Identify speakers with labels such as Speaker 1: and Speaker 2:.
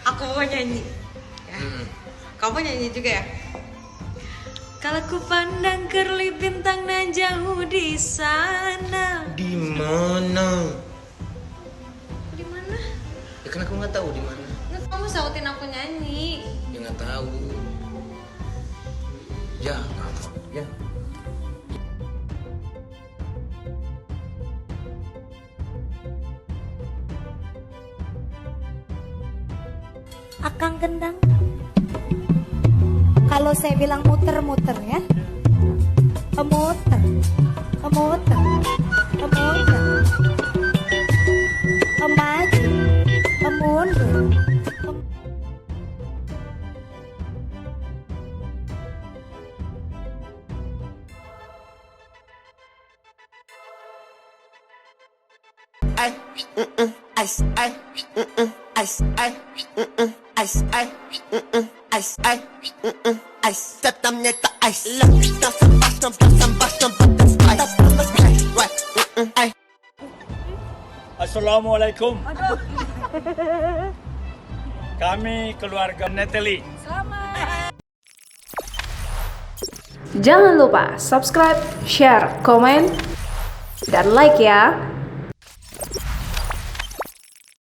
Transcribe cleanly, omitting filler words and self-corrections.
Speaker 1: Aku mau nyanyi ya. Kamu nyanyi juga ya? Kalau ku pandang kerlip bintang nan jauh di sana.
Speaker 2: Di mana?
Speaker 1: Di mana?
Speaker 2: Ya kan aku nggak tahu di mana.
Speaker 1: Nggak, kamu sautin aku nyanyi.
Speaker 2: Ya nggak tahu. Ya, ya.
Speaker 3: Akang gendang. Kalau saya bilang muter-muter ya, muter, muter, muter, maju, mundur.
Speaker 4: Ice, ice, ice, ice, ice, ice, ice, ice, ice. Tetap nyata ice.
Speaker 5: Assalamualaikum. Kami keluarga Nathalie.
Speaker 6: Jangan lupa subscribe, share, komen, dan like ya.